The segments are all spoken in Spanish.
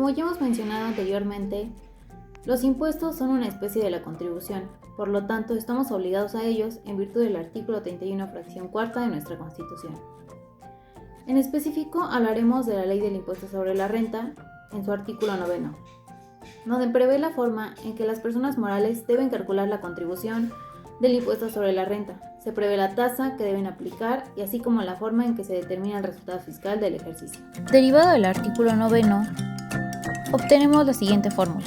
Como ya hemos mencionado anteriormente, los impuestos son una especie de la contribución, por lo tanto estamos obligados a ellos en virtud del artículo 31, fracción cuarta de nuestra Constitución. En específico hablaremos de la Ley del Impuesto sobre la Renta en su artículo 9, donde prevé la forma en que las personas morales deben calcular la contribución del impuesto sobre la renta. Se prevé la tasa que deben aplicar y así como la forma en que se determina el resultado fiscal del ejercicio. Derivado del artículo 9, obtenemos la siguiente fórmula,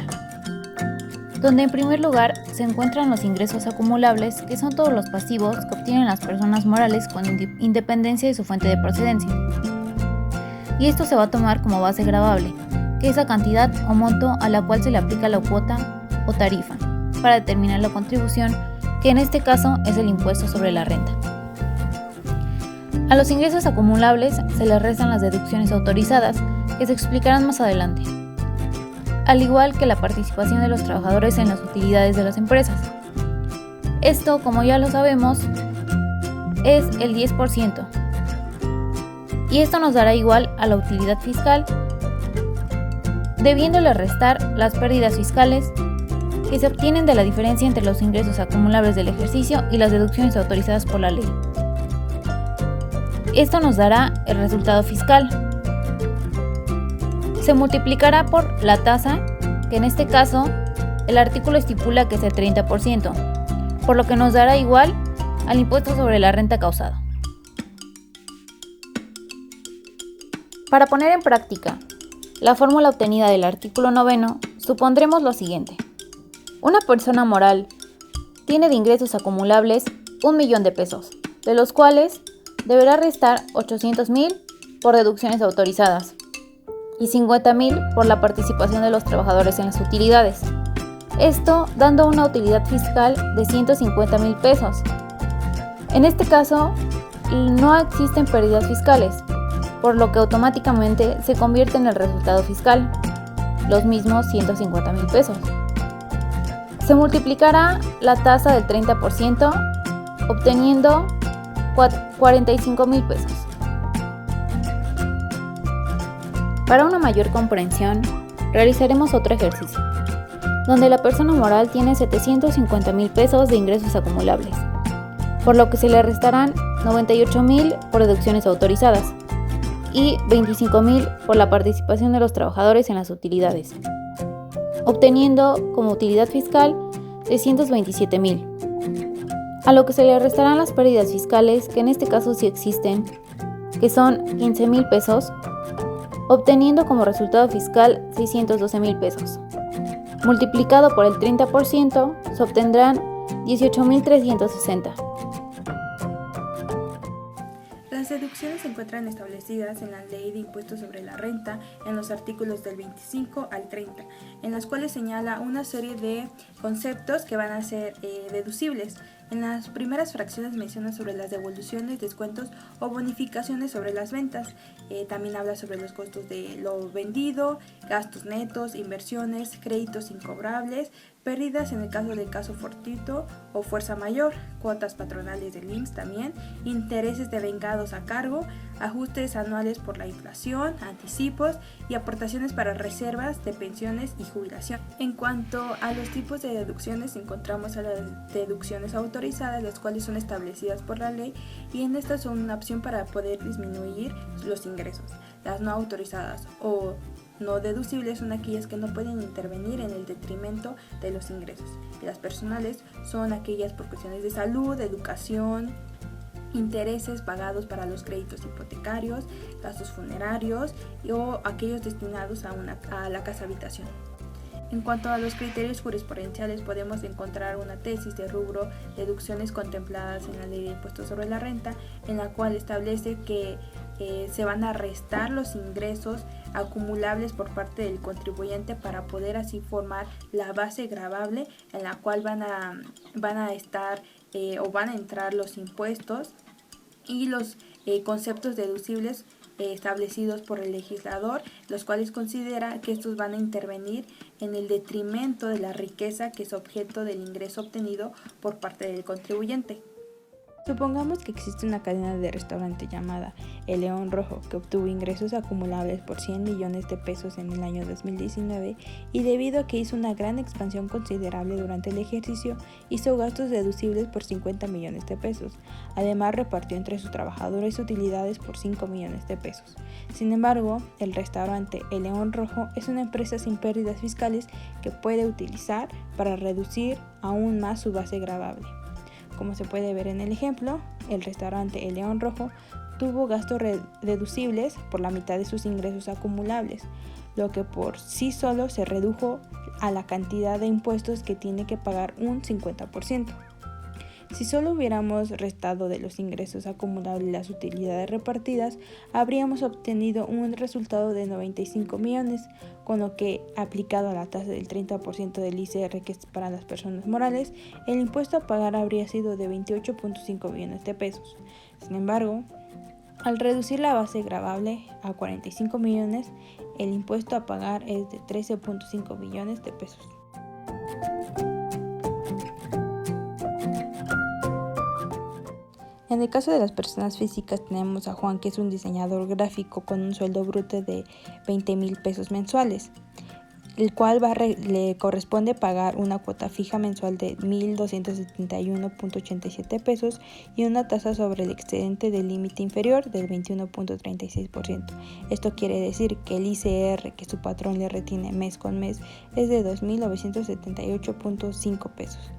donde en primer lugar se encuentran los ingresos acumulables, que son todos los pasivos que obtienen las personas morales con independencia de su fuente de procedencia. Y esto se va a tomar como base gravable, que es la cantidad o monto a la cual se le aplica la cuota o tarifa, para determinar la contribución, que en este caso es el impuesto sobre la renta. A los ingresos acumulables se les restan las deducciones autorizadas, que se explicarán más adelante, al igual que la participación de los trabajadores en las utilidades de las empresas. Esto, como ya lo sabemos, es el 10%, y esto nos dará igual a la utilidad fiscal, debiéndole restar las pérdidas fiscales que se obtienen de la diferencia entre los ingresos acumulables del ejercicio y las deducciones autorizadas por la ley. Esto nos dará el resultado fiscal. Se multiplicará por la tasa, que en este caso el artículo estipula que es el 30%, por lo que nos dará igual al impuesto sobre la renta causado. Para poner en práctica la fórmula obtenida del artículo 9, supondremos lo siguiente. Una persona moral tiene de ingresos acumulables 1.000.000 de pesos, de los cuales deberá restar 800.000 por deducciones autorizadas y 50.000 por la participación de los trabajadores en las utilidades. Esto dando una utilidad fiscal de 150.000 pesos. En este caso, no existen pérdidas fiscales, por lo que automáticamente se convierte en el resultado fiscal, los mismos 150.000 pesos. Se multiplicará la tasa del 30%, obteniendo 45.000 pesos. Para una mayor comprensión, realizaremos otro ejercicio, donde la persona moral tiene 750.000 pesos de ingresos acumulables, por lo que se le restarán 98.000 por deducciones autorizadas y 25.000 por la participación de los trabajadores en las utilidades, obteniendo como utilidad fiscal 627.000, a lo que se le restarán las pérdidas fiscales, que en este caso sí existen, que son 15.000 pesos, obteniendo como resultado fiscal 612.000 pesos. Multiplicado por el 30%, se obtendrán 18.360. Las deducciones se encuentran establecidas en la Ley de Impuestos sobre la Renta en los artículos del 25 al 30, en las cuales señala una serie de conceptos que van a ser deducibles. En las primeras fracciones menciona sobre las devoluciones, descuentos o bonificaciones sobre las ventas. También habla sobre los costos de lo vendido, gastos netos, inversiones, créditos incobrables, pérdidas en el caso fortuito o fuerza mayor, cuotas patronales del IMSS también, intereses devengados a cargo, ajustes anuales por la inflación, anticipos y aportaciones para reservas de pensiones y jubilación. En cuanto a los tipos de deducciones, encontramos a las deducciones autorizadas, las cuales son establecidas por la ley y en estas son una opción para poder disminuir los ingresos. Las no autorizadas o no deducibles son aquellas que no pueden intervenir en el detrimento de los ingresos. Y las personales son aquellas por cuestiones de salud, educación, intereses pagados para los créditos hipotecarios, gastos funerarios o aquellos destinados a la casa habitación. En cuanto a los criterios jurisprudenciales, podemos encontrar una tesis de rubro deducciones contempladas en la Ley de Impuestos sobre la Renta, en la cual establece que se van a restar los ingresos acumulables por parte del contribuyente para poder así formar la base gravable en la cual van a estar o van a entrar los impuestos y los conceptos deducibles establecidos por el legislador, los cuales considera que estos van a intervenir en el detrimento de la riqueza que es objeto del ingreso obtenido por parte del contribuyente. Supongamos que existe una cadena de restaurante llamada El León Rojo que obtuvo ingresos acumulables por 100 millones de pesos en el año 2019 y debido a que hizo una gran expansión considerable durante el ejercicio, hizo gastos deducibles por 50 millones de pesos. Además, repartió entre sus trabajadores utilidades por 5 millones de pesos. Sin embargo, el restaurante El León Rojo es una empresa sin pérdidas fiscales que puede utilizar para reducir aún más su base gravable. Como se puede ver en el ejemplo, el restaurante El León Rojo tuvo gastos deducibles por la mitad de sus ingresos acumulables, lo que por sí solo se redujo a la cantidad de impuestos que tiene que pagar un 50%. Si solo hubiéramos restado de los ingresos acumulables las utilidades repartidas, habríamos obtenido un resultado de 95 millones, con lo que, aplicado a la tasa del 30% del ICR que es para las personas morales, el impuesto a pagar habría sido de 28.5 millones de pesos. Sin embargo, al reducir la base gravable a 45 millones, el impuesto a pagar es de 13.5 millones de pesos. En el caso de las personas físicas tenemos a Juan, que es un diseñador gráfico con un sueldo bruto de 20,000 pesos mensuales, el cual le corresponde pagar una cuota fija mensual de 1,271.87 pesos y una tasa sobre el excedente del límite inferior del 21.36%. Esto quiere decir que el ICR que su patrón le retiene mes con mes es de 2,978.5 pesos.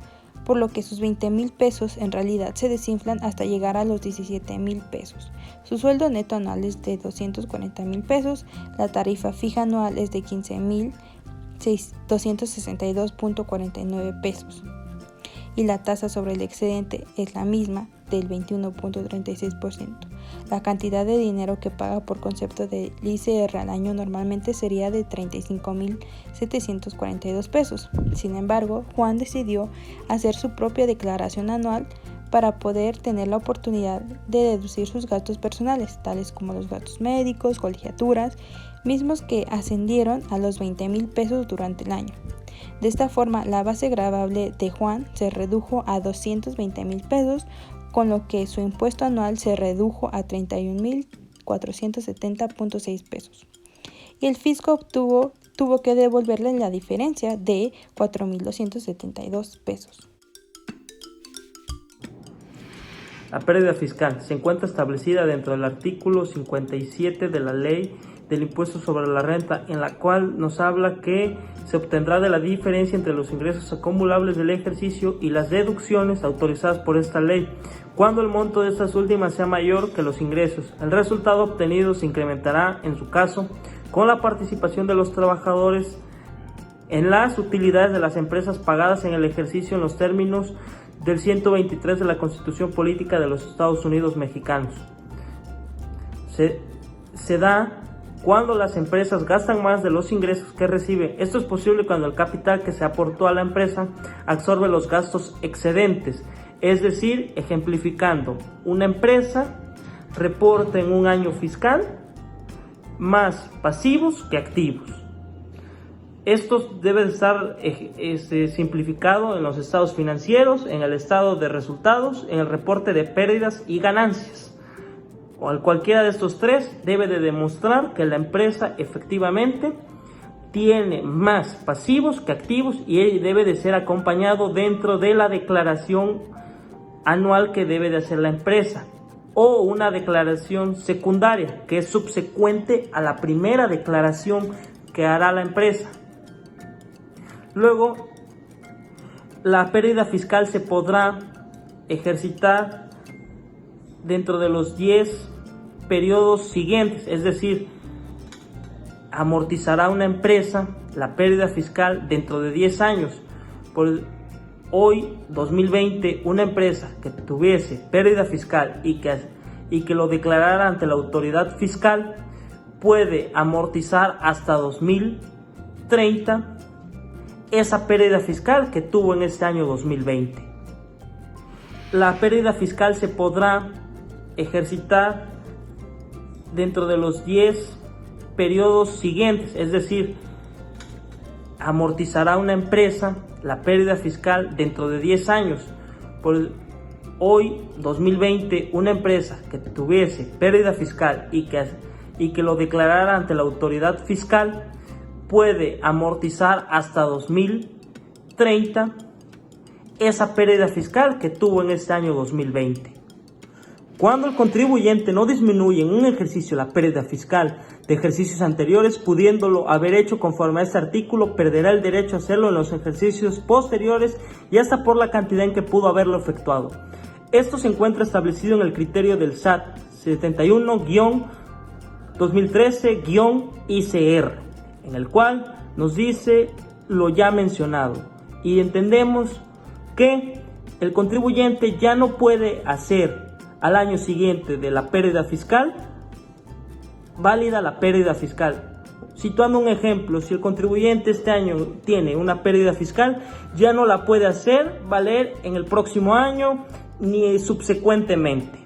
Por lo que sus 20,000 pesos en realidad se desinflan hasta llegar a los 17,000 pesos. Su sueldo neto anual es de 240,000 pesos, la tarifa fija anual es de 15,262.49 pesos y la tasa sobre el excedente es la misma del 21.36%. La cantidad de dinero que paga por concepto del ICR al año normalmente sería de 35,742 pesos. Sin embargo, Juan decidió hacer su propia declaración anual para poder tener la oportunidad de deducir sus gastos personales, tales como los gastos médicos, colegiaturas, mismos que ascendieron a los 20,000 pesos durante el año. De esta forma, la base gravable de Juan se redujo a 220,000 pesos, con lo que su impuesto anual se redujo a 31,470.6 pesos. Y el fisco tuvo que devolverle la diferencia de 4,272 pesos. La pérdida fiscal se encuentra establecida dentro del artículo 57 de la Ley del Impuesto sobre la Renta, en la cual nos habla que se obtendrá de la diferencia entre los ingresos acumulables del ejercicio y las deducciones autorizadas por esta ley, cuando el monto de estas últimas sea mayor que los ingresos. El resultado obtenido se incrementará, en su caso, con la participación de los trabajadores en las utilidades de las empresas pagadas en el ejercicio en los términos del 123 de la Constitución Política de los Estados Unidos Mexicanos. Se da cuando las empresas gastan más de los ingresos que reciben. Esto es posible cuando el capital que se aportó a la empresa absorbe los gastos excedentes. Es decir, ejemplificando, una empresa reporta en un año fiscal más pasivos que activos. Esto debe estar simplificado en los estados financieros, en el estado de resultados, en el reporte de pérdidas y ganancias. Cualquiera de estos tres debe de demostrar que la empresa efectivamente tiene más pasivos que activos y debe de ser acompañado dentro de la declaración anual que debe de hacer la empresa, o una declaración secundaria que es subsecuente a la primera declaración que hará la empresa. Luego, la pérdida fiscal se podrá ejercitar dentro de los 10 periodos siguientes, es decir, amortizará una empresa la pérdida fiscal dentro de 10 años. Por hoy, 2020, una empresa que tuviese pérdida fiscal y que lo declarara ante la autoridad fiscal puede amortizar hasta 2030 esa pérdida fiscal que tuvo en este año 2020. La pérdida fiscal se podrá ejercitar dentro de los 10 periodos siguientes, es decir, amortizará una empresa la pérdida fiscal dentro de 10 años. hoy, 2020, una empresa que tuviese pérdida fiscal y que lo declarara ante la autoridad fiscal puede amortizar hasta 2030 esa pérdida fiscal que tuvo en este año 2020. Cuando el contribuyente no disminuye en un ejercicio la pérdida fiscal de ejercicios anteriores, pudiéndolo haber hecho conforme a este artículo, perderá el derecho a hacerlo en los ejercicios posteriores y hasta por la cantidad en que pudo haberlo efectuado. Esto se encuentra establecido en el criterio del SAT 71-2013-ICR, en el cual nos dice lo ya mencionado, y entendemos que el contribuyente ya no puede hacer al año siguiente de la pérdida fiscal válida la pérdida fiscal. Situando un ejemplo, si el contribuyente este año tiene una pérdida fiscal, ya no la puede hacer valer en el próximo año ni subsecuentemente.